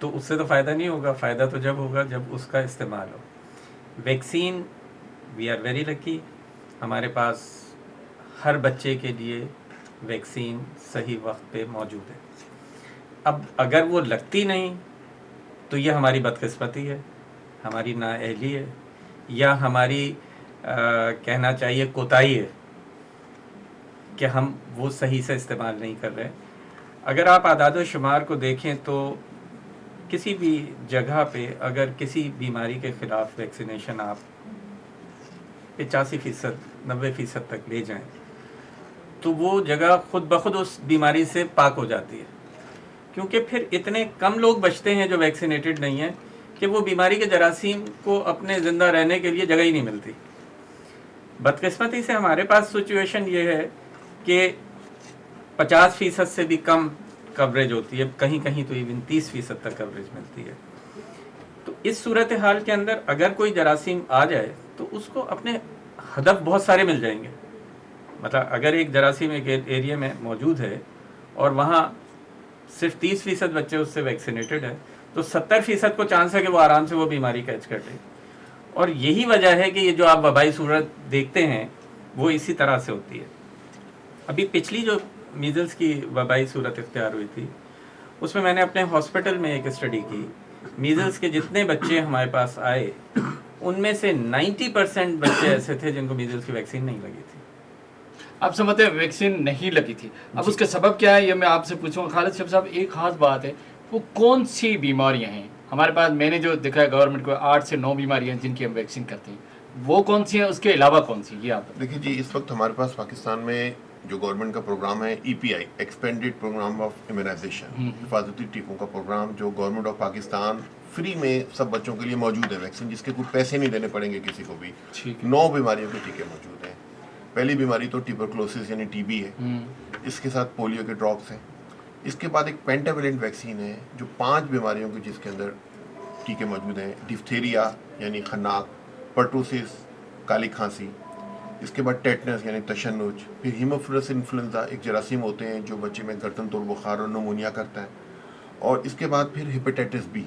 تو اس سے تو فائدہ نہیں ہوگا. فائدہ تو جب ہوگا جب اس کا استعمال ہو. Vaccine we are very lucky, ہمارے پاس ہر بچے کے لیے ویکسین صحیح وقت پہ موجود ہے. اب اگر وہ لگتی نہیں تو یہ ہماری بدقسمتی ہے, ہماری نااہلی ہے, یا ہماری کہنا چاہیے کوتاہی ہے کہ ہم وہ صحیح سے استعمال نہیں کر رہے. اگر آپ اعداد و شمار کو دیکھیں تو کسی بھی جگہ پہ اگر کسی بیماری کے خلاف ویکسینیشن آپ 85%, 90% تک لے جائیں تو وہ جگہ خود بخود اس بیماری سے پاک ہو جاتی ہے, کیونکہ پھر اتنے کم لوگ بچتے ہیں جو ویکسینیٹڈ نہیں ہیں کہ وہ بیماری کے جراثیم کو اپنے زندہ رہنے کے لیے جگہ ہی نہیں ملتی. بدقسمتی سے ہمارے پاس سچویشن یہ ہے کہ 50% سے بھی کم کوریج ہوتی ہے, کہیں کہیں تو ایون 30% تک کوریج ملتی ہے. تو اس صورتحال کے اندر اگر کوئی جراثیم آ جائے تو اس کو اپنے ہدف بہت سارے مل جائیں گے. مطلب اگر ایک جراثیم ایک ایریا میں موجود ہے اور وہاں صرف 30% بچے اس سے ویکسینیٹڈ ہیں تو 70% کو چانس ہے کہ وہ آرام سے وہ بیماری کیچ کر لے. اور یہی وجہ ہے کہ یہ جو آپ وبائی صورت دیکھتے ہیں وہ اسی طرح سے ہوتی ہے. ابھی پچھلی جو میزلس کی وبائی صورت اختیار ہوئی تھی اس میں نے اپنے ہاسپٹل میں ایک اسٹڈی کی. میزلس کے جتنے بچے ہمارے پاس آئے ان میں سے 90% بچے ایسے تھے جن کو میزلس کی ویکسین نہیں لگی تھی. آپ سمجھتے ہیں ویکسین نہیں لگی تھی. اب اس کا سبب کیا ہے یہ میں آپ سے پوچھوں گا. خالد شب صاحب, ایک خاص بات ہے, وہ کون سی بیماریاں ہیں ہمارے پاس؟ میں نے جو دیکھا ہے گورنمنٹ کو 8 سے 9 بیماریاں ہیں جن کی ہم ویکسین کرتے ہیں, وہ کون سی ہیں, اس کے علاوہ کون سی؟ یہ آپ دیکھیے جی, اس وقت ہمارے پاس پاکستان میں جو گورنمنٹ کا پروگرام ہے EPI expanded programme of immunisation, حفاظتی ٹیکوں کا پروگرام جو گورنمنٹ آف پاکستان فری میں سب بچوں کے لیے موجود ہے ویکسین, جس کے کوئی پیسے نہیں دینے پڑیں گے کسی کو بھی. 9 بیماریوں کے ٹیکے موجود ہیں. پہلی بیماری تو ٹیوبرکلوسس یعنی TB ہے, اس کے ساتھ پولیو کے ڈراپس ہیں. اس کے بعد ایک پینٹاویلنٹ ویکسین ہے جو 5 بیماریوں کے جس کے اندر ٹیکے موجود ہیں. ڈفتھیریا یعنی خناق, پرٹوسس کالی کھانسی, اس کے بعد ٹیٹنس یعنی تشنج, پھر ہیموفیلس انفلوئنزا ایک جراثیم ہوتے ہیں جو بچے میں گردن توڑ بخار اور نمونیا کرتا ہے, اور اس کے بعد پھر ہیپیٹائٹس B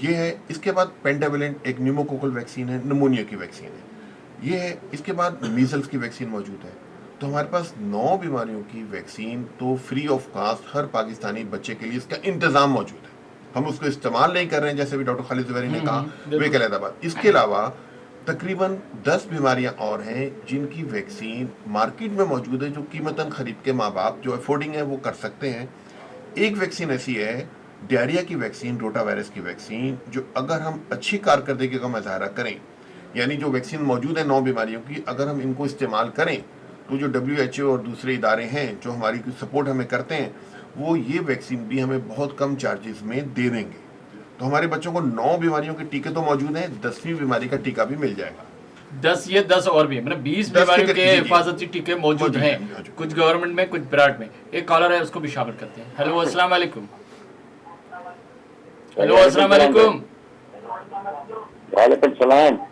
یہ ہے. اس کے بعد پینٹاویلنٹ ایک نیوموکوکل ویکسین ہے, نمونیا کی ویکسین ہے یہ ہے. اس کے بعد میزلس کی ویکسین موجود ہے. تو ہمارے پاس 9 بیماریوں کی ویکسین تو فری آف کاسٹ ہر پاکستانی بچے کے لیے اس کا انتظام موجود ہے. ہم اس کو استعمال نہیں کر رہے ہیں جیسے بھی ڈاکٹر خالد زبیری نے کہا, وہ ایک علیحدہ بات. اس کے علاوہ تقریباً 10 بیماریاں اور ہیں جن کی ویکسین مارکیٹ میں موجود ہے جو قیمتاً خرید کے ماں باپ جو افورڈنگ ہے وہ کر سکتے ہیں. ایک ویکسین ایسی ہے ڈائریا کی ویکسین, روٹا وائرس کی ویکسین, جو اگر ہم اچھی کارکردگی کا مظاہرہ کریں, یعنی جو ویکسین موجود ہے 9 بیماریوں کی, اگر ہم ان کو استعمال کریں تو جو WHO اور دوسرے ادارے ہیں جو ہماری سپورٹ ہمیں کرتے ہیں وہ یہ ویکسین بھی ہمیں بہت کم چارجز میں دے دیں گے. تو ہمارے بچوں کو 9 بیماریوں کے ٹیکے تو موجود ہیں, 10ویں بیماری کا ٹیکہ بھی مل جائے گا. 10 اور بھی مطلب 20 بیماریوں کے حفاظتی ٹیکے موجود ہیں, کچھ گورنمنٹ میں کچھ پرائیویٹ میں. ایک کالر ہے اس کو بھی شامل کرتے ہیں. ہیلو السلام علیکم. ہیلو السلام علیکم. وعلیکم السلام.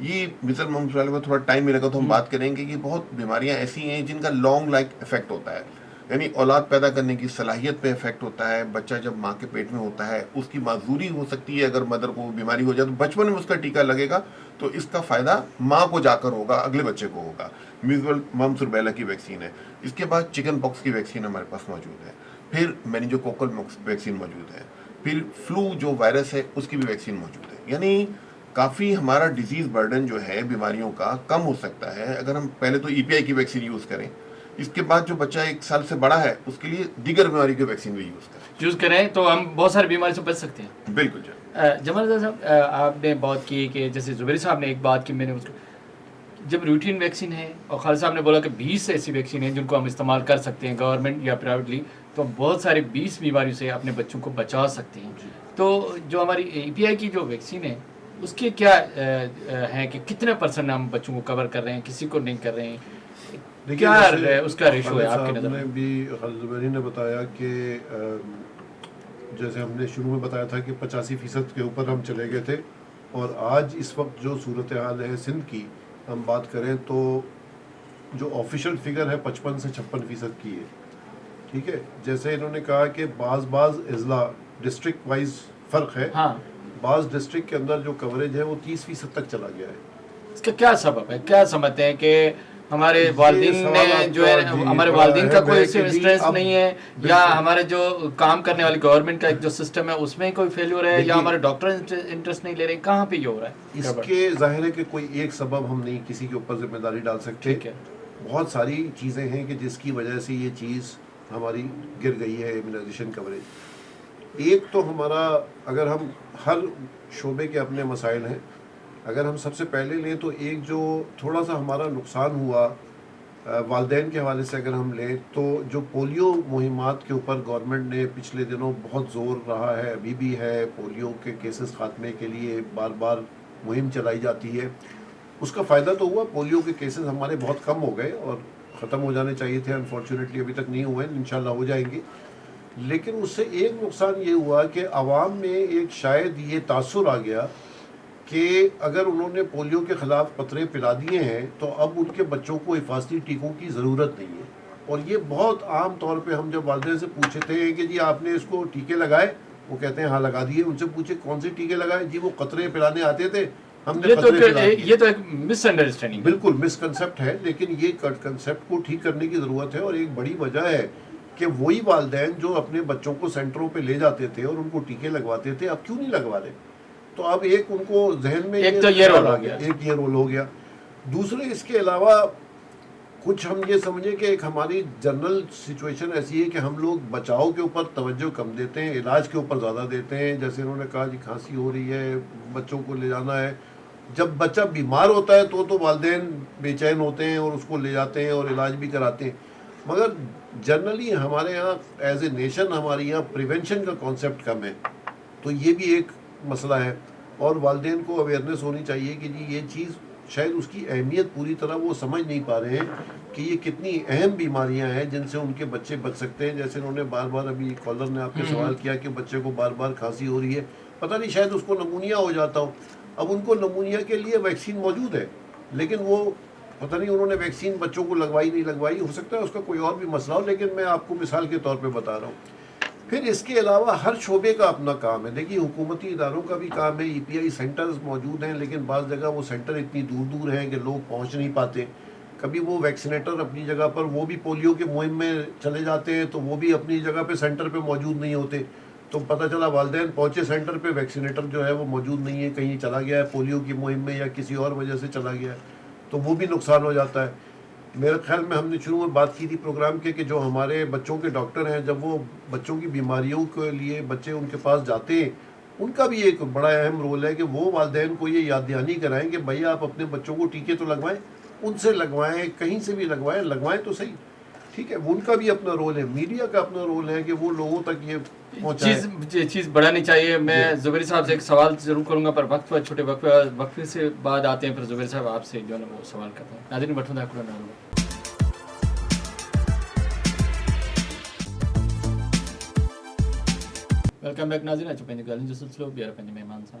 یہ مثل ممس والے کو تھوڑا ٹائم ملے گا تو ہم بات کریں گے کہ بہت بیماریاں ایسی ہیں جن کا لانگ لائف افیکٹ ہوتا ہے، یعنی اولاد پیدا کرنے کی صلاحیت پہ افیکٹ ہوتا ہے. بچہ جب ماں کے پیٹ میں ہوتا ہے اس کی معذوری ہو سکتی ہے، اگر مدر کو بیماری ہو جائے تو بچپن میں اس کا ٹیکہ لگے گا تو اس کا فائدہ ماں کو جا کر ہوگا، اگلے بچے کو ہوگا. میزل ممس روبیلا کی ویکسین ہے. اس کے بعد چکن پاکس کی ویکسین ہمارے پاس موجود ہے. پھر میننجوکوکل ویکسین موجود ہے. پھر فلو جو وائرس ہے اس کی بھی ویکسین موجود ہے. یعنی کافی ہمارا ڈیزیز برڈن جو ہے بیماریوں کا کم ہو سکتا ہے اگر ہم پہلے تو EPI کی ویکسین یوز کریں. اس کے بعد جو بچہ 1 سال سے بڑا ہے اس کے لیے دیگر بیماری کی ویکسین بھی یوز کریں تو ہم بہت ساری بیماری سے بچ سکتے ہیں. بالکل جمال رضا صاحب، آپ نے بات کی کہ جیسے زبیری صاحب نے ایک بات کی، میں نے جب روٹین ویکسین ہے اور خالد صاحب نے بولا کہ 20 ایسی ویکسین ہیں جن کو ہم استعمال کر سکتے ہیں گورنمنٹ یا پرائیویٹلی، تو ہم بہت سارے 20 بیماریوں سے اپنے بچوں کو بچا سکتے ہیں. تو جو ہماری EPI کی جو ویکسین ہے اس کے کیا ہے کہ کتنے % ہم بچوں کو کور کر رہے ہیں، کسی کو نہیں کر رہے ہیں، کیا اس کا ریشو ہے آپ کی نظر میں؟ خالد زبیری نے بتایا کہ جیسے ہم نے شروع میں بتایا تھا کہ 85% کے اوپر ہم چلے گئے تھے، اور آج اس وقت جو صورتحال ہے سندھ کی ہم بات کریں تو جو آفیشیل فگر ہے 55 سے 56% کی ہے. ٹھیک ہے، جیسے انہوں نے کہا کہ بعض اضلاع ڈسٹرکٹ وائز فرق ہے. ہاں، بعض ڈسٹرکٹ کے اندر جو کوریج ہے وہ 30% تک چلا گیا ہے. اس کا کیا سبب ہے؟ کیا سمجھتے ہیں کہ ہمارے والدین نے جو ہے ہمارے والدین کا کوئی اسٹریس نہیں ہے، یا ہمارے جو کام کرنے والی گورنمنٹ کا ایک جو سسٹم ہے اس میں کوئی فیلور ہے، یا ہمارے ڈاکٹر انٹرسٹ نہیں لے رہے ہیں؟ کہاں پہ یہ ہو رہا ہے؟ اس کے ظاہر ہے کہ کوئی ایک سبب ہم نہیں کسی کے اوپر ذمہ داری ڈال سکتے. بہت ساری چیزیں ہیں کہ جس کی وجہ سے یہ چیز ہماری گر گئی ہے امیونائزیشن کوریج. ایک تو ہمارا، اگر ہم ہر شعبے کے اپنے مسائل ہیں، اگر ہم سب سے پہلے لیں تو ایک جو تھوڑا سا ہمارا نقصان ہوا والدین کے حوالے سے اگر ہم لیں تو جو پولیو مہمات کے اوپر گورنمنٹ نے پچھلے دنوں بہت زور رہا ہے، ابھی بھی ہے، پولیو کے کیسز خاتمے کے لیے بار بار مہم چلائی جاتی ہے. اس کا فائدہ تو ہوا، پولیو کے کیسز ہمارے بہت کم ہو گئے اور ختم ہو جانے چاہیے تھے، انفارچونیٹلی ابھی تک نہیں ہوئے ہیں، انشاءاللہ ہو جائیں گے. لیکن اس سے ایک نقصان یہ ہوا کہ عوام میں ایک شاید یہ تاثر آ گیا کہ اگر انہوں نے پولیو کے خلاف قطرے پلا دیے ہیں تو اب ان کے بچوں کو حفاظتی ٹیکوں کی ضرورت نہیں ہے. اور یہ بہت عام طور پہ ہم جب والدین سے پوچھتے ہیں کہ جی آپ نے اس کو ٹیکے لگائے، وہ کہتے ہیں ہاں لگا دیے. ان سے پوچھے کون سے ٹیکے لگائے؟ جی وہ قطرے پلانے آتے تھے، ہم نے قطرے پلا دیے. یہ تو ایک مس انڈرسٹینڈنگ، بالکل مس کنسیپٹ ہے، لیکن یہ کنسیپٹ کو ٹھیک کرنے کی ضرورت ہے. اور ایک بڑی وجہ ہے کہ وہی والدین جو اپنے بچوں کو سینٹروں پہ لے جاتے تھے اور ان کو ٹیکے لگواتے تھے اب کیوں نہیں لگوا رہے؟ تو اب ایک ان کو ذہن میں ایک تو یہ رول ہو گیا، ایک یہ رول ہو گیا. دوسرے اس کے علاوہ کچھ ہم یہ سمجھیں کہ ایک ہماری جنرل سچویشن ایسی ہے کہ ہم لوگ بچاؤ کے اوپر توجہ کم دیتے ہیں، علاج کے اوپر زیادہ دیتے ہیں. جیسے انہوں نے کہا جی کھانسی ہو رہی ہے، بچوں کو لے جانا ہے. جب بچہ بیمار ہوتا ہے تو والدین بے چین ہوتے ہیں اور اس کو لے جاتے ہیں اور علاج بھی کراتے ہیں. مگر جنرلی ہمارے یہاں ایز اے نیشن ہماری یہاں پریونشن کا کانسیپٹ کم ہے. تو یہ بھی ایک مسئلہ ہے. اور والدین کو اویئرنیس ہونی چاہیے کہ جی یہ چیز شاید اس کی اہمیت پوری طرح وہ سمجھ نہیں پا رہے ہیں کہ یہ کتنی اہم بیماریاں ہیں جن سے ان کے بچے بچ سکتے ہیں. جیسے انہوں نے بار بار ابھی کالر نے آپ کے سوال کیا کہ بچے کو بار بار کھانسی ہو رہی ہے، پتہ نہیں شاید اس کو نمونیا ہو جاتا ہو. اب ان کو نمونیا کے لیے ویکسین موجود ہے لیکن وہ پتہ نہیں انہوں نے ویکسین بچوں کو لگوائی نہیں لگوائی، ہو سکتا ہے اس کا کوئی اور بھی مسئلہ ہو، لیکن میں آپ کو مثال کے طور پہ بتا رہا ہوں. پھر اس کے علاوہ ہر شعبے کا اپنا کام ہے. دیکھیے حکومتی اداروں کا بھی کام ہے، EPI سینٹرز موجود ہیں لیکن بعض جگہ وہ سینٹر اتنی دور دور ہیں کہ لوگ پہنچ نہیں پاتے. کبھی وہ ویکسینیٹر اپنی جگہ پر وہ بھی پولیو کے مہم میں چلے جاتے ہیں تو وہ بھی اپنی جگہ پہ سینٹر پہ موجود نہیں ہوتے. تو پتہ چلا والدین پہنچے سینٹر پہ، ویکسینیٹر جو ہے وہ موجود نہیں ہے، کہیں چلا گیا ہے پولیو کی مہم میں یا کسی اور وجہ سے چلا گیا ہے، تو وہ بھی نقصان ہو جاتا ہے. میرے خیال میں ہم نے شروع میں بات کی تھی پروگرام کے کہ جو ہمارے بچوں کے ڈاکٹر ہیں جب وہ بچوں کی بیماریوں کے لیے بچے ان کے پاس جاتے ہیں، ان کا بھی ایک بڑا اہم رول ہے کہ وہ والدین کو یہ یاد دہانی کرائیں کہ بھائی آپ اپنے بچوں کو ٹیکے تو لگوائیں، ان سے لگوائیں، کہیں سے بھی لگوائیں تو صحیح. ٹھیک ہے، ان کا بھی اپنا رول ہے، میڈیا کا اپنا رول ہے کہ وہ لوگوں تک یہ چیز بڑھانی چاہیے. میں زبیری صاحب سے ایک سوال ضرور کروں گا پر وقت پر چھوٹے وقفے سے بعد آتے ہیں. پھر زبیری صاحب آپ سے جو ہے نا وہ سوال کرتے ہیں. ناظرین بٹھوں دا کھڑا نہ ویلکم بیک ناظرین. اچھا پہنجے گالن جو سلسلو بیارا پہنجے مہمان سان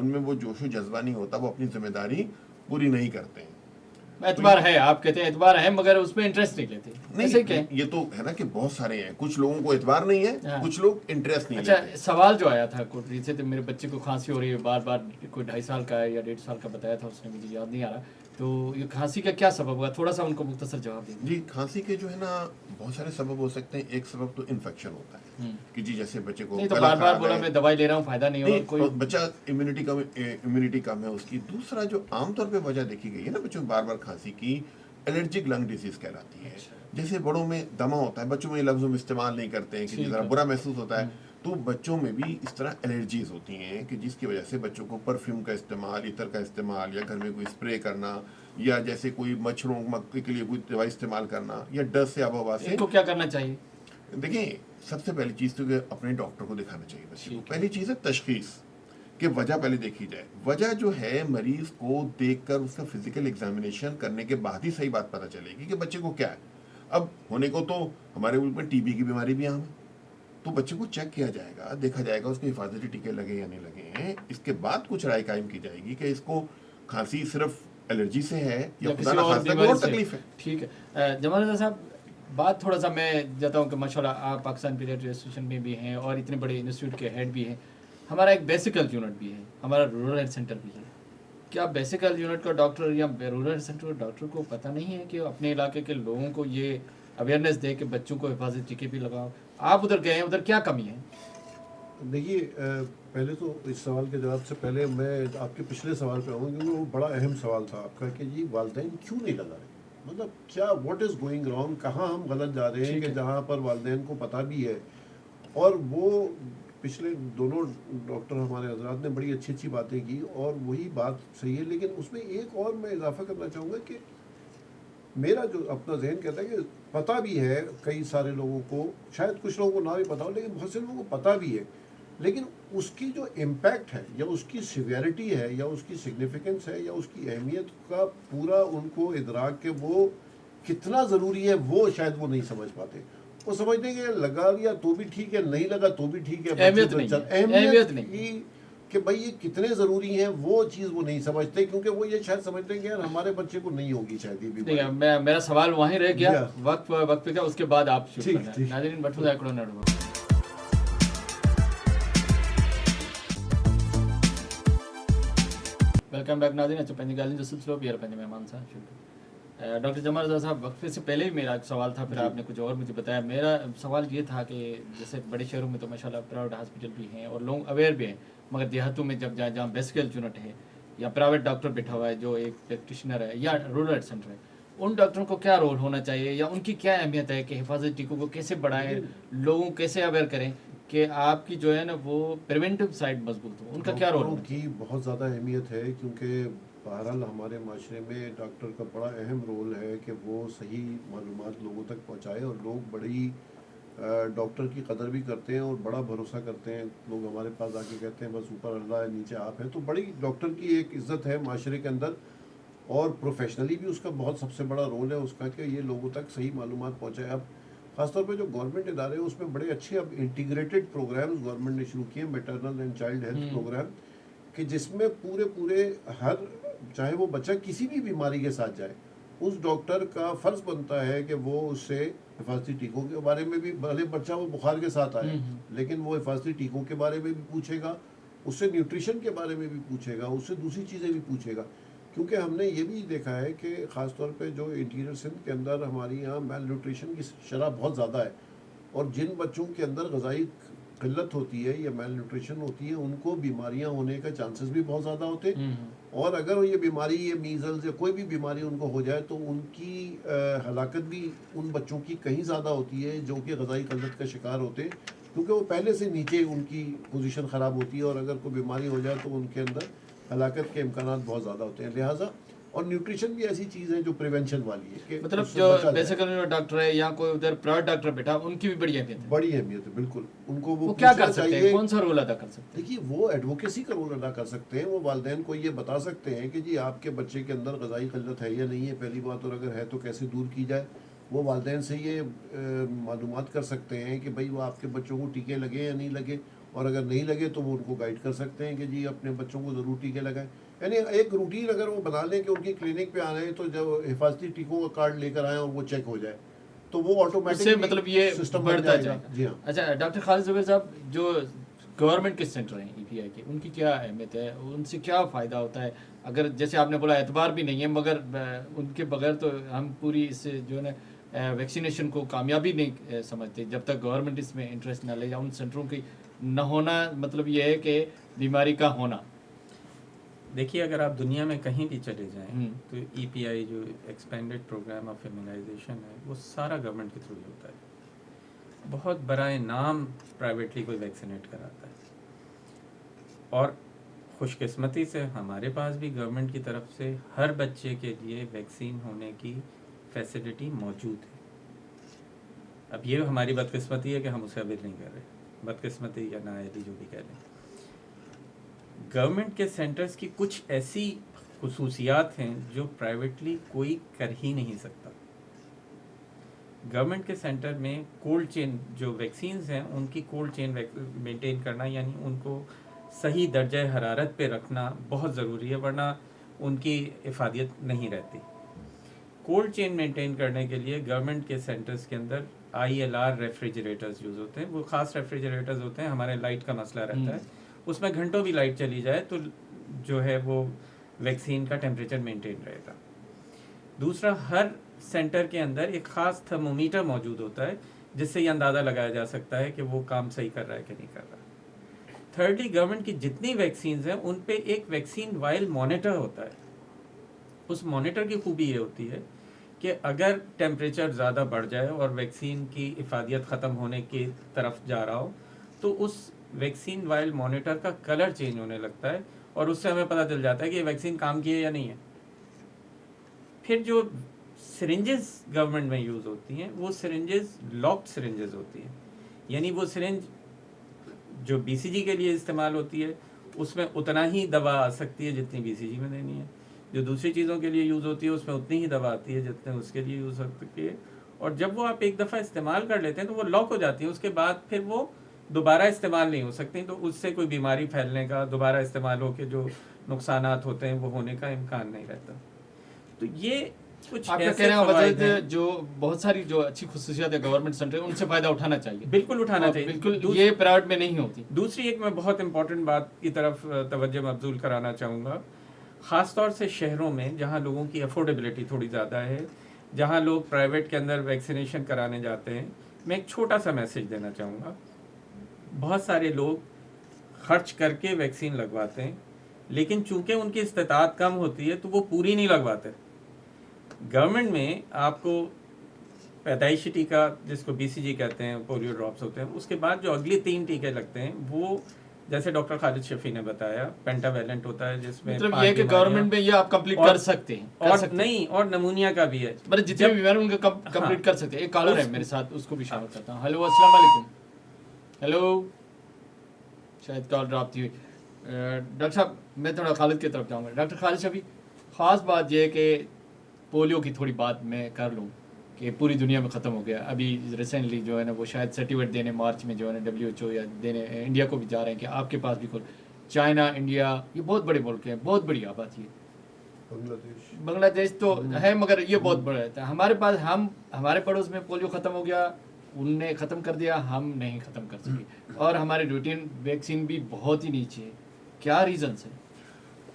ان میں وہ جوش و جذبہ نہیں ہوتا, وہ اپنی ذمہ داری پوری نہیں کرتے ہیں. اعتبار ہے, آپ کہتے ہیں اعتبار ہے مگر اس میں انٹرسٹ نہیں لیتے. نہیں, یہ تو ہے نا کہ بہت سارے ہیں, کچھ لوگوں کو اعتبار نہیں ہے, کچھ لوگ انٹرسٹ نہیں لیتے. اچھا, سوال جو آیا تھا کوٹری سے, تو میرے بچے کو کھانسی ہو رہی ہے بار بار, کوئی 2.5 سال کا ہے یا 1.5 سال کا بتایا تھا اس نے, مجھے یاد نہیں آ رہا, تو یہ کھانسی کا کیا سبب ہوا, تھوڑا سا ان کو مختصر جواب دیں. جی, کھانسی کے جو ہے نا بہت سارے سبب ہو سکتے ہیں. ایک سبب تو انفیکشن ہوتا ہے کہ جی جیسے بچے کو نہیں تو بار بار بولا میں دوائی لے رہا ہوں, فائدہ نہیں ہو, کوئی بچہ امیونٹی کم ہے اس کی. دوسرا جو عام طور پہ وجہ دیکھی گئی ہے نا بچوں میں بار بار کھانسی کی, الرجک لنگ ڈیزیز کہلاتی ہے. جیسے بڑوں میں دمہ ہوتا ہے, بچوں میں یہ لفظ ہم استعمال نہیں کرتے ہیں کہ ذرا برا محسوس ہوتا ہے, تو بچوں میں بھی اس طرح الرجیز ہوتی ہیں کہ جس کی وجہ سے بچوں کو پرفیوم کا استعمال, عطر کا استعمال, یا گھر میں کوئی اسپرے کرنا, یا جیسے کوئی مچھروں کے لیے کوئی دوائی استعمال کرنا, یا ڈسٹ سے آب و ہوا سے. ان کو کیا کرنا چاہیے؟ دیکھیں, سب سے پہلی چیز تو کہ اپنے ڈاکٹر کو دکھانا چاہیے بچے کو. پہلی چیز ہے تشخیص, کہ وجہ پہلے دیکھی جائے. وجہ جو ہے مریض کو دیکھ کر اس کا فزیکل ایگزامینیشن کرنے کے بعد ہی صحیح بات پتہ چلے گی کہ بچے کو کیا ہے. اب ہونے کو تو ہمارے ملک میں ٹی بی کی بیماری بھی عام ہے, تو بچے کو چیک کیا جائے گا, دیکھا جائے گا اس کو حفاظتی ٹیکے لگے یا نہیں لگے ہیں. اس کے بعد کچھ رائے قائم کی جائے گی کہ اس کو کھانسی صرف الرجی سے ہے یا خدا نہ خاصہ کوئی اور تکلیف ہے. ٹھیک ہے. جمال رضا صاحب, بات تھوڑا سا میں جاتا ہوں کہ ماشاءاللہ آپ پاکستان پیڈیاٹرک ایسوسیشن میں بھی ہیں اور اتنے بڑے انسٹیٹیوٹ کے ہیڈ بھی ہیں. ہمارا ایک بیسک ہیلتھ یونٹ بھی ہے, ہمارا رورل ہیلتھ سینٹر بھی ہے. کیا بیسک ہیلتھ یونٹ کا ڈاکٹر یا رورل ہیلتھ سینٹر کا ڈاکٹر کو پتہ نہیں ہے کہ اپنے علاقے کے لوگوں کو یہ اویئرنیس دے کہ بچوں کو حفاظتی ٹیکے بھی لگاؤ؟ آپ ادھر گئے ہیں, ادھر کیا کمی ہے؟ دیکھیے, پہلے تو اس سوال کے جواب سے پہلے میں آپ کے پچھلے سوال پہ آؤں, کیونکہ وہ بڑا اہم سوال تھا آپ کا کہ جی والدین کیوں نہیں لگا رہے, مطلب کیا واٹ از گوئنگ رانگ, کہاں ہم غلط جا رہے ہیں کہ جہاں پر والدین کو پتہ بھی ہے. اور وہ پچھلے دونوں ڈاکٹر ہمارے حضرات نے بڑی اچھی اچھی باتیں کی اور وہی بات صحیح ہے, لیکن اس میں ایک اور میں اضافہ کرنا چاہوں گا کہ میرا جو اپنا ذہن کہتا ہے کہ پتہ بھی ہے کئی سارے لوگوں کو, شاید کچھ لوگوں کو نہ بھی پتہ ہو, لیکن بہت سے لوگوں کو پتہ بھی ہے, لیکن اس کی جو امپیکٹ ہے یا اس کی سیویرٹی ہے یا اس کی سگنیفیکنس ہے یا اس کی اہمیت کا پورا ان کو ادراک کہ وہ کتنا ضروری ہے, وہ شاید وہ نہیں سمجھ پاتے. وہ سمجھتے ہیں کہ لگا لیا تو بھی ٹھیک ہے, نہیں لگا تو بھی ٹھیک ہے. اہمیت نہیں کہ بھائی یہ کتنے ضروری ہیں, وہ چیز وہ نہیں سمجھتے, کیونکہ وہ یہ شاید سمجھتے ہیں کہ یار ہمارے بچے کو نہیں ہوگی شاید یہ بھی. میرا سوال وہیں رہ گیا, وقت پہ کیا, اس کے بعد آپ شروع کرنا ہے. ناظرین بٹھو ذائقہ نڈو. ویلکم بیک ناظرین. اچھا پہلی گل جو سلسلہ بھی ہے مہمان صاحب ڈاکٹر جمال رضا صاحب, وقفے سے پہلے ہی میرا سوال تھا, پھر آپ نے کچھ اور مجھے بتایا. میرا سوال یہ تھا کہ جیسے بڑے شہروں میں تو ماشاءاللہ پرائیویٹ ہاسپٹل بھی ہیں اور لوگ اویئر بھی ہیں, مگر دیہاتوں میں جب جہاں بیسک ہیلتھ یونٹ ہے یا پرائیویٹ ڈاکٹر بیٹھا ہوا ہے جو ایک پریکٹیشنر ہے یا رورل ہیلتھ سینٹر ہے, ان ڈاکٹروں کو کیا رول ہونا چاہیے یا ان کی کیا اہمیت ہے کہ حفاظتی ٹیکوں کو کیسے بڑھائیں, لوگوں کو کیسے اویئر کریں کہ آپ کی جو ہے نا وہ پریونٹیو سائڈ مضبوط ہو, ان کا کیا رول ہونا کی بہت زیادہ اہمیت ہے, کیونکہ بہرحال ہمارے معاشرے میں ڈاکٹر کا بڑا اہم رول ہے کہ وہ صحیح معلومات لوگوں تک پہنچائے, اور لوگ بڑی ڈاکٹر کی قدر بھی کرتے ہیں اور بڑا بھروسہ کرتے ہیں. لوگ ہمارے پاس آ کے کہتے ہیں بس اوپر اللہ ہے نیچے آپ ہیں, تو بڑی ڈاکٹر کی ایک عزت ہے معاشرے کے اندر, اور پروفیشنلی بھی اس کا بہت سب سے بڑا رول ہے اس کا کہ یہ لوگوں تک صحیح معلومات پہنچائے. اب خاص طور پہ جو گورنمنٹ ادارے ہیں اس میں بڑے اچھے اب انٹیگریٹڈ پروگرامز گورنمنٹ نے شروع کیے ہیں, maternal and child health programme, کہ جس میں پورے ہر چاہے وہ بچہ کسی بھی بیماری کے ساتھ جائے, اس ڈاکٹر کا فرض بنتا ہے کہ وہ اس سے حفاظتی ٹیکوں کے بارے میں بھی, بھلے بچہ وہ بخار کے ساتھ آئے لیکن وہ حفاظتی ٹیکوں کے بارے میں بھی پوچھے گا, اس سے نیوٹریشن کے بارے میں بھی پوچھے گا, اس سے دوسری چیزیں بھی پوچھے گا. کیونکہ ہم نے یہ بھی دیکھا ہے کہ خاص طور پہ جو انٹیریئر سندھ کے اندر ہماری یہاں میل نیوٹریشن کی شرح بہت زیادہ ہے, اور جن بچوں کے اندر غذائی قلت ہوتی ہے یا میل نیوٹریشن ہوتی ہے ان کو بیماریاں ہونے کا چانسز بھی بہت زیادہ ہوتے ہیں, اور اگر یہ بیماری یہ میزلز یا کوئی بھی بیماری ان کو ہو جائے تو ان کی ہلاکت بھی ان بچوں کی کہیں زیادہ ہوتی ہے جو کہ غذائی قلت کا شکار ہوتے ہیں, کیونکہ وہ پہلے سے نیچے ان کی پوزیشن خراب ہوتی ہے, اور اگر کوئی بیماری ہو جائے تو ان کے اندر ہلاکت کے امکانات بہت زیادہ ہوتے ہیں. لہٰذا اور نیوٹریشن بھی ایسی چیز ہے جو پریونشن والی ہے, کہ مطلب جو بیسیکلی ڈاکٹر ہے یا کوئی ادھر پرائیویٹ ڈاکٹر بیٹھا, ان کی بھی بڑی اہمیت ہے. بڑی اہمیت ہے بالکل. ان کو وہ کیا کر سکتے ہیں, کون سا رول ادا کر سکتے ہیں؟ دیکھیے وہ ایڈوکیسی کا رول ادا کر سکتے ہیں. وہ والدین کو یہ بتا سکتے ہیں کہ جی آپ کے بچے کے اندر غذائی قلت ہے یا نہیں ہے پہلی بات, اور اگر ہے تو کیسے دور کی جائے. وہ والدین سے یہ معلومات کر سکتے ہیں کہ بھائی وہ آپ کے بچوں کو ٹیکے لگے یا نہیں لگے, اور اگر نہیں لگے تو وہ ان کو گائیڈ کر سکتے ہیں کہ جی اپنے بچوں کو ضرور ٹیکے لگائیں. یعنی ایک روٹین اگر وہ بنا لیں کہ ان کی کلینک پہ آنا ہے تو جب حفاظتی ٹیکوں کا کارڈ لے کر آئیں اور وہ چیک ہو جائے تو وہ اس سے آٹومیٹک مطلب یہ سسٹم بڑھتا جائے گا. جی ہاں. اچھا ڈاکٹر خالد زبیر صاحب، جو گورنمنٹ کے سینٹر ہیں ای پی آئی کے، ان کی کیا اہمیت ہے، ان سے کیا فائدہ ہوتا ہے؟ اگر جیسے آپ نے بولا اعتبار بھی نہیں ہے، مگر ان کے بغیر تو ہم پوری اس سے جو ہے نا ویکسینیشن کو کامیابی نہیں سمجھتے جب تک گورنمنٹ اس میں انٹرسٹ نہ لے، یا ان سینٹروں کی نہ ہونا مطلب یہ ہے کہ بیماری کا ہونا. دیکھیے اگر آپ دنیا میں کہیں بھی چلے جائیں تو ای پی آئی جو ایکسپینڈڈ پروگرام آف امیونائزیشن ہے وہ سارا گورنمنٹ کے تھرو ہی ہوتا ہے. بہت برائے نام پرائیویٹلی کوئی ویکسینیٹ کراتا ہے. اور خوش قسمتی سے ہمارے پاس بھی گورنمنٹ کی طرف سے ہر بچے کے لیے ویکسین ہونے کی فیسلٹی موجود ہے. اب یہ ہماری بدقسمتی ہے کہ ہم اسے اویل نہیں کر رہے. بدقسمتی یا نااہلی جو بھی کہہ لیں. گورنمنٹ کے سینٹرز کی کچھ ایسی خصوصیات ہیں جو پرائیویٹلی کوئی کر ہی نہیں سکتا. گورنمنٹ کے سینٹر میں کولڈ چین جو ویکسینز ہیں ان کی کولڈ چین مینٹین کرنا، یعنی ان کو صحیح درجہ حرارت پہ رکھنا بہت ضروری ہے، ورنہ ان کی افادیت نہیں رہتی. کولڈ چین مینٹین کرنے کے لیے گورنمنٹ کے سینٹرز کے اندر ILR ریفریجریٹرز یوز ہوتے ہیں. وہ خاص ریفریجریٹرز ہوتے ہیں. ہمارے لائٹ کا مسئلہ رہتا ہے، اس میں گھنٹوں بھی لائٹ چلی جائے تو جو ہے وہ ویکسین کا ٹیمپریچر مینٹین رہے گا. دوسرا، ہر سینٹر کے اندر ایک خاص تھرمومیٹر موجود ہوتا ہے جس سے یہ اندازہ لگایا جا سکتا ہے کہ وہ کام صحیح کر رہا ہے کہ نہیں کر رہا. تھرڈلی، گورنمنٹ کی جتنی ویکسینز ہیں ان پہ ایک ویکسین وائل مانیٹر ہوتا ہے. اس مانیٹر کی خوبی یہ ہوتی ہے کہ اگر ٹیمپریچر زیادہ بڑھ جائے اور ویکسین کی افادیت ختم ہونے کی طرف جا رہا ہو تو اس ویکسین وائل مانیٹر کا کلر چینج ہونے لگتا ہے اور اس سے ہمیں پتہ چل جاتا ہے کہ یہ ویکسین کام کی ہے یا نہیں ہے. پھر جو سرنجز گورنمنٹ میں یوز ہوتی ہیں وہ سرنجز لاکڈ سرنجز ہوتی ہیں. یعنی وہ سرنج جو BCG کے لیے استعمال ہوتی ہے اس میں اتنا ہی دوا آ سکتی ہے جتنی BCG میں دینی ہے. جو دوسری چیزوں کے لیے یوز ہوتی ہے اس میں اتنی ہی دوا آتی ہے جتنے اس کے لیے یوز ہو سکتی ہے. اور جب وہ آپ ایک دفعہ استعمال کر لیتے ہیں تو وہ لاک ہو جاتی ہیں. اس کے بعد پھر وہ دوبارہ استعمال نہیں ہو سکتی، تو اس سے کوئی بیماری پھیلنے کا، دوبارہ استعمال ہو کے جو نقصانات ہوتے ہیں وہ ہونے کا امکان نہیں رہتا. تو یہ کچھ آپ کا کہنے کا مطلب ہے جو بہت ساری جو اچھی خصوصیات ہے گورنمنٹ سینٹر ان سے فائدہ اٹھانا چاہیے. بالکل اٹھانا چاہیے. بالکل یہ پرائیویٹ میں نہیں ہوتی. دوسری ایک میں بہت امپورٹنٹ بات کی طرف توجہ مبذول کرانا چاہوں گا، خاص طور سے شہروں میں جہاں لوگوں کی افورڈیبلٹی تھوڑی زیادہ ہے، جہاں لوگ پرائیویٹ کے اندر ویکسینیشن کرانے جاتے ہیں. میں ایک چھوٹا سا میسج دینا چاہوں گا. بہت سارے لوگ خرچ کر کے ویکسین لگواتے ہیں لیکن چونکہ ان کی استطاعت کم ہوتی ہے تو وہ پوری نہیں لگواتے. گورنمنٹ میں آپ کو پیدائشی ٹیکہ جس کو BCG کہتے ہیں، پولیو ڈراپس ہوتے ہیں، اس کے بعد جو اگلی 3 ٹیکے لگتے ہیں وہ جیسے ڈاکٹر خالد شفیع نے بتایا پینٹا ویلنٹ ہوتا ہے جس میں مطلب یہ کہ گورنمنٹ میں یہ آپ کمپلیٹ کر سکتے ہیں اور نہیں، اور نمونیا کا بھی ہے، مطلب جتنے بھی بیماری ان کا کمپلیٹ کر سکتے ہیں. ایک کالر ہے میرے ساتھ، اس کو بھی شامل کرتا ہوں. ہیلو، السلام علیکم. ہیلو، شاید کال ڈراپ تھی. ڈاکٹر صاحب میں تھوڑا خالد کی طرف جاؤں گا. ڈاکٹر خالد شفیع، خاص بات یہ ہے کہ پولیو کی تھوڑی بات میں کر لوں کہ پوری دنیا میں ختم ہو گیا. ابھی ریسنٹلی جو ہے نا وہ شاید سرٹیفکیٹ دینے مارچ میں جو ہے نا WHO یا دینے انڈیا کو بھی جا رہے ہیں کہ آپ کے پاس بھی کھول. چائنا، انڈیا، یہ بہت بڑے ملک ہیں، بہت بڑی آبادی ہے. بنگلہ دیش تو ہے مگر یہ بہت بڑا رہتا ہے. ہمارے پاس ہمارے پڑوس میں پولیو ختم ہو گیا، ان نے ختم کر دیا، ہم نہیں ختم کر سکے. اور ہمارے روٹین ویکسین بھی بہت ہی نیچے ہے. کیا ریزنس ہے؟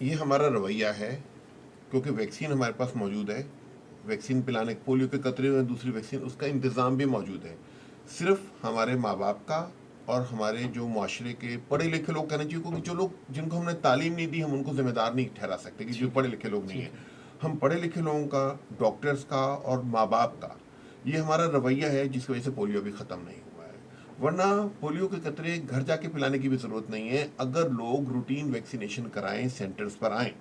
یہ ہمارا رویہ ہے کیونکہ ویکسین ہمارے پاس موجود ہے. ویکسین پلانے، پولیو کے قطرے میں دوسری ویکسین، اس کا انتظام بھی موجود ہے. صرف ہمارے ماں باپ کا اور ہمارے جو معاشرے کے پڑھے لکھے لوگ کہنا چاہیے، کیونکہ جو لوگ جن کو ہم نے تعلیم نہیں دی ہم ان کو ذمہ دار نہیں ٹھہرا سکتے کہ جو پڑھے لکھے لوگ نہیں ہیں. ہم پڑھے لکھے لوگوں کا، ڈاکٹرز کا اور ماں باپ کا یہ ہمارا رویہ ہے جس کی وجہ سے پولیو بھی ختم نہیں ہوا ہے. ورنہ پولیو کے قطرے گھر جا کے پلانے کی بھی ضرورت نہیں ہے. اگر لوگ روٹین ویکسینیشن کرائیں، سینٹرز پر آئیں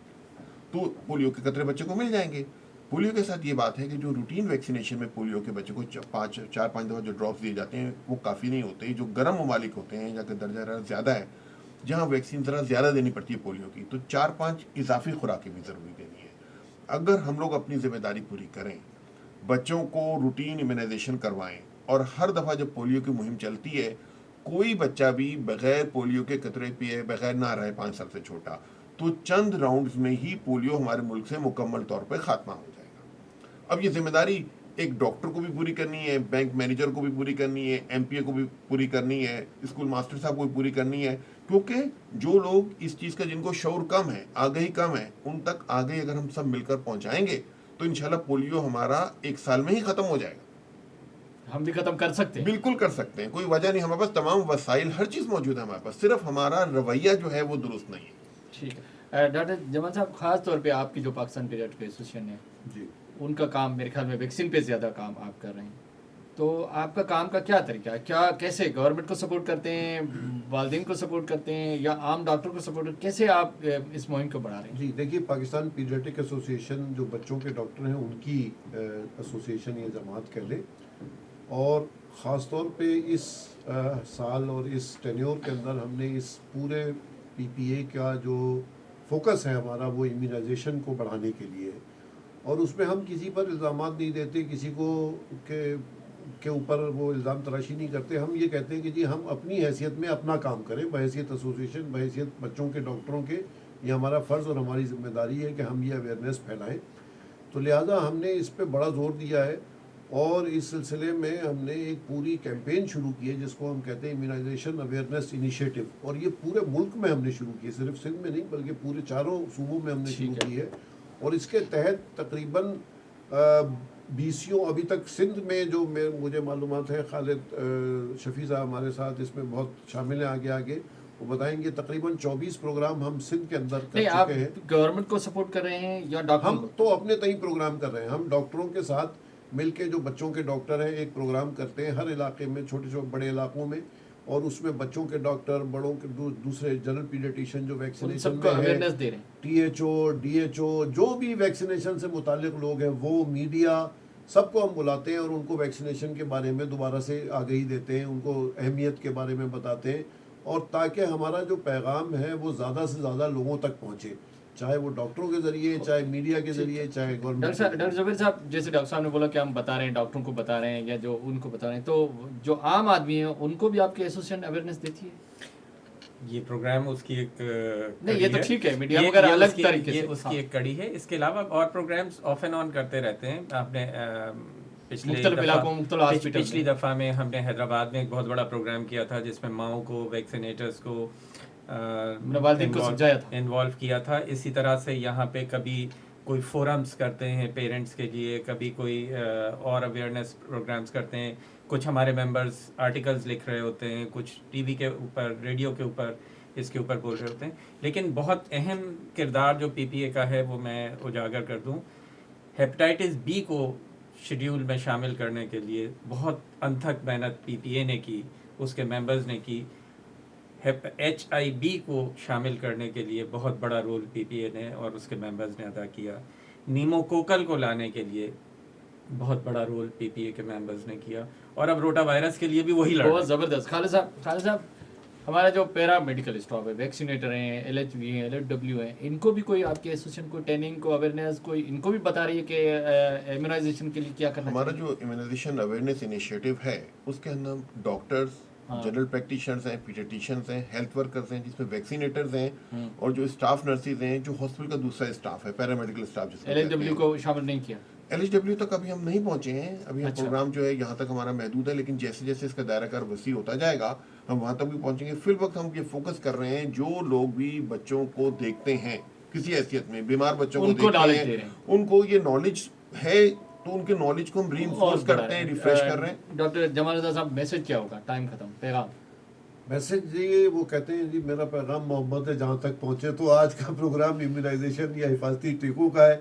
تو پولیو کے قطرے بچے کو مل جائیں گے. پولیو کے ساتھ یہ بات ہے کہ جو روٹین ویکسینیشن میں پولیو کے بچے کو 4-5 دفعہ جو ڈراپس دیے جاتے ہیں وہ کافی نہیں ہوتے. جو گرم ممالک ہوتے ہیں جہاں کہ درجہ حرارت زیادہ ہے، جہاں ویکسین ذرا زیادہ دینی پڑتی ہے پولیو کی، تو 4-5 اضافی خوراکیں بھی ضروری دینی ہے. اگر ہم لوگ اپنی ذمہ داری پوری کریں، بچوں کو روٹین امیونائزیشن کروائیں، اور ہر دفعہ جب پولیو کی مہم چلتی ہے کوئی بچہ بھی بغیر پولیو کے قطرے پیے بغیر نہ رہے 5 سال سے چھوٹا، تو چند راؤنڈز میں ہی پولیو ہمارے ملک سے مکمل طور پہ خاتمہ ہو جائے گا۔ اب یہ ذمہ داری ایک ڈاکٹر کو بھی پوری کرنی ہے، بینک مینیجر کو بھی پوری کرنی ہے، ایم پی اے کو بھی پوری کرنی ہے، اسکول ماسٹر صاحب کو بھی پوری کرنی ہے، کیونکہ جو لوگ اس چیز کا جن کو شعور کم ہے، آگہی کم ہے، ان تک آگے اگر ہم سب مل کر پہنچائیں گے تو انشاءاللہ پولیو ہمارا 1 سال میں ہی ختم ہو جائے گا۔ ہم بھی ختم کر سکتے ہیں، بالکل کر سکتے ہیں، کوئی وجہ نہیں، ہمارے پاس تمام وسائل ہر چیز موجود ہے ہمارے پاس، صرف ہمارا رویہ جو ہے وہ درست نہیں ہے۔ ٹھیک ہے ڈاکٹر جمال صاحب، خاص طور پہ آپ کی جو پاکستان پیڈیاٹرک ایسوسیشن ہے جی، ان کا کام میرے خیال میں ویکسین پہ زیادہ کام آپ کر رہے ہیں، تو آپ کا کام کا کیا طریقہ ہے؟ کیا کیسے گورنمنٹ کو سپورٹ کرتے ہیں، والدین کو سپورٹ کرتے ہیں، یا عام ڈاکٹر کو سپورٹ، کیسے آپ اس مہم کو بڑھا رہے ہیں؟ جی دیکھیے، پاکستان پیڈیاٹرک ایسوسیشن جو بچوں کے ڈاکٹر ہیں ان کی ایسوسیشن یا جماعت کہہ لیں، اور خاص طور پہ اس سال اور اس ٹینیور کے اندر ہم نے اس پورے پی پی اے کا جو فوکس ہے ہمارا وہ امیونائزیشن کو بڑھانے کے لیے، اور اس میں ہم کسی پر الزامات نہیں دیتے، کسی کو کے اوپر وہ الزام تراشی نہیں کرتے، ہم یہ کہتے ہیں کہ جی ہم اپنی حیثیت میں اپنا کام کریں، بحیثیت ایسوسیشن، بحیثیت بچوں کے ڈاکٹروں کے، یہ ہمارا فرض اور ہماری ذمہ داری ہے کہ ہم یہ اویئرنیس پھیلائیں، تو لہٰذا ہم نے اس پہ بڑا زور دیا ہے، اور اس سلسلے میں ہم نے ایک پوری کیمپین شروع کی ہے جس کو ہم کہتے ہیں امیونائزیشن اویئرنیس انیشیٹو، اور یہ پورے ملک میں ہم نے شروع کی ہے، صرف سندھ میں نہیں بلکہ پورے 4 صوبوں میں ہم نے شروع کی ہے، اور اس کے تحت تقریباً 20 ابھی تک سندھ میں جو مجھے معلومات ہے، خالد شفیع صاحب ہمارے ساتھ اس میں بہت شامل ہیں، آگے وہ بتائیں گے، تقریباً 24 پروگرام ہم سندھ کے اندر کر نہیں، آپ چکے ہیں۔ گورنمنٹ کو سپورٹ کر رہے ہیں یا ڈاکٹر ہم کو؟ تو اپنے تئیں پروگرام کر رہے ہیں، ہم ڈاکٹروں کے ساتھ مل کے جو بچوں کے ڈاکٹر ہیں ایک پروگرام کرتے ہیں ہر علاقے میں، چھوٹے چھوٹے بڑے علاقوں میں، اور اس میں بچوں کے ڈاکٹر، بڑوں کے دوسرے جنرل پیڈیٹیشین جو ان ویکسینیشن سب کو میں ہے، اویئرنیس دے رہے ہیں؟ T H O, D H O, جو بھی ویکسینیشن سے متعلق لوگ ہیں، وہ میڈیا، سب کو ہم بلاتے ہیں اور ان کو ویکسینیشن کے بارے میں دوبارہ سے آگہی دیتے ہیں، ان کو اہمیت کے بارے میں بتاتے ہیں، اور تاکہ ہمارا جو پیغام ہے وہ زیادہ سے زیادہ لوگوں تک پہنچے، چاہے وہ ڈاکٹروں کے ذریعے، چاہے میڈیا کے ذریعے، چاہے گورنمنٹ۔ ڈاکٹر زبیر صاحب، جیسے ڈاکٹر صاحب نے بولا کہ ہم بتا رہے ہیں، ڈاکٹروں کو بتا رہے ہیں یا جو ان کو بتا رہے ہیں، تو جو عام آدمی ہیں ان کو بھی آپ کی ایسوسیشن اویئرنیس دیتی ہے؟ یہ پروگرام اس کی ایک نہیں، یہ تو ٹھیک ہے، میڈیا یہ- وغیرہ یہ الگ اس کی- طریقے یہ سے اس کی ایک کڑی ہے، اس کے علاوہ اور پروگرامز آف اینڈ آن کرتے رہتے ہیں۔ آپ نے مختلف علاقوں، مختلف ہاسپٹل پچھلی دفعہ میں ہم نے حیدرآباد میں ایک بہت بڑا پروگرام کیا تھا جس میں ماؤں کو، ویکسینیٹرز کو والدین کو سمجھایا تھا، انوالو کیا تھا۔ اسی طرح سے یہاں پہ کبھی کوئی فورمز کرتے ہیں پیرنٹس کے لیے، کبھی کوئی اور اویئرنیس پروگرامز کرتے ہیں، کچھ ہمارے ممبرز آرٹیکلز لکھ رہے ہوتے ہیں، کچھ ٹی وی کے اوپر، ریڈیو کے اوپر اس کے اوپر بول رہے ہوتے ہیں، لیکن بہت اہم کردار جو پی پی اے کا ہے وہ میں اجاگر کر دوں، ہیپاٹائٹس بی کو شیڈیول میں شامل کرنے کے لیے بہت انتھک محنت پی پی اے نے کی، اس کے ممبرز نے کی۔ ایچ آئی بی کو شامل کرنے کے لیے بہت بڑا رول پی پی اے نے اور اس کے ممبرز نے ادا کیا۔ نیموکوکل کو لانے کے لیے بہت بڑا رول پی پی اے کے ممبرز نے کیا، اور اب روٹا وائرس کے لیے بھی وہی لڑ رہے بہت ہیں۔ زبردست۔ خالد صاحب، ہمارا جو پیرا میڈیکل اسٹاف ہے، ویکسینیٹر ہیں، ایل ایچ وی ہیں، ایل ایچ ڈبلیو ہیں، ان کو بھی کوئی آپ کی ایسوسیشن کو ٹریننگ کو اویئرنیس کوئی ان کو بھی بتا رہی ہے کہ امیونائزیشن کے لیے کیا کرنا ہمارا چاہیے؟ جو امیونائزیشن اویئرنیس انیشیٹو ہے اس کے اندر ڈاکٹرز، جنرل پریکٹیشنرز ہیں، پیڈیٹیشنز ہیں، ہیلتھ ورکرز ہیں جس میں ویکسینیٹرز ہیں، اور جو اسٹاف نرسز ہیں، جو ہاسپٹل کا دوسرا اسٹاف ہے، پیرامیڈیکل اسٹاف جس ایل ایچ ڈبلیو کو شامل نہیں کیا؟ ایل ایچ ڈبلیو تک ابھی ہم نہیں پہنچے ہیں، ابھی ہم پروگرام جو ہے یہاں تک ہمارا محدود ہے، لیکن جیسے جیسے اس کا دائرہ کار وسیع ہوتا جائے گا ہم وہاں تک بھی پہنچیں گے۔ فی الوقت ہم یہ فوکس کر رہے ہیں جو لوگ بھی بچوں کو دیکھتے ہیں کسی حیثیت میں، بیمار بچوں کو دیکھتے ہیں، ان کو یہ نالج ہے تو ان کے نالج کو ہم ری انفورس کرتے ہیں، ریفریش کر رہے ہیں۔ ڈاکٹر جمال رضا صاحب، میسج کیا ہوگا؟ ٹائم ختم، پیغام۔ میسج جی وہ کہتے ہیں جی میرا پیغام محبت ہے جہاں تک پہنچے، تو آج کا پروگرام امیونائزیشن یا حفاظتی ٹیکوں کا ہے۔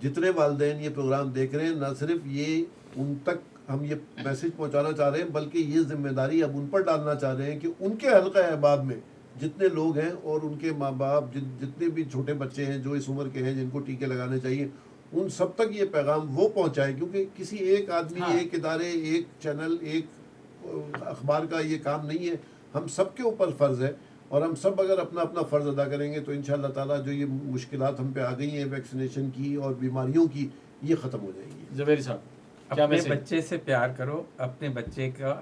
جتنے والدین یہ پروگرام دیکھ رہے ہیں، نہ صرف یہ ان تک ہم یہ میسج پہنچانا چاہ رہے ہیں بلکہ یہ ذمہ داری اب ان پر ڈالنا چاہ رہے ہیں کہ ان کے حلقہ احباب میں جتنے لوگ ہیں اور ان کے ماں باپ، جتنے بھی چھوٹے بچے ہیں جو اس عمر کے ہیں جن کو ٹیکے لگانے چاہیے، ان سب تک یہ پیغام وہ پہنچائے، کیونکہ کسی ایک آدمی، ایک ادارے، ایک چینل، ایک اخبار کا یہ کام نہیں ہے، ہم سب کے اوپر فرض ہے، اور ہم سب اگر اپنا اپنا فرض ادا کریں گے تو انشاءاللہ تعالیٰ جو یہ مشکلات ہم پہ آ گئی ہیں ویکسینیشن کی اور بیماریوں کی، یہ ختم ہو جائیں گی۔ زبیر صاحب، کیا اپنے میسج؟ بچے سے پیار کرو، اپنے بچے کا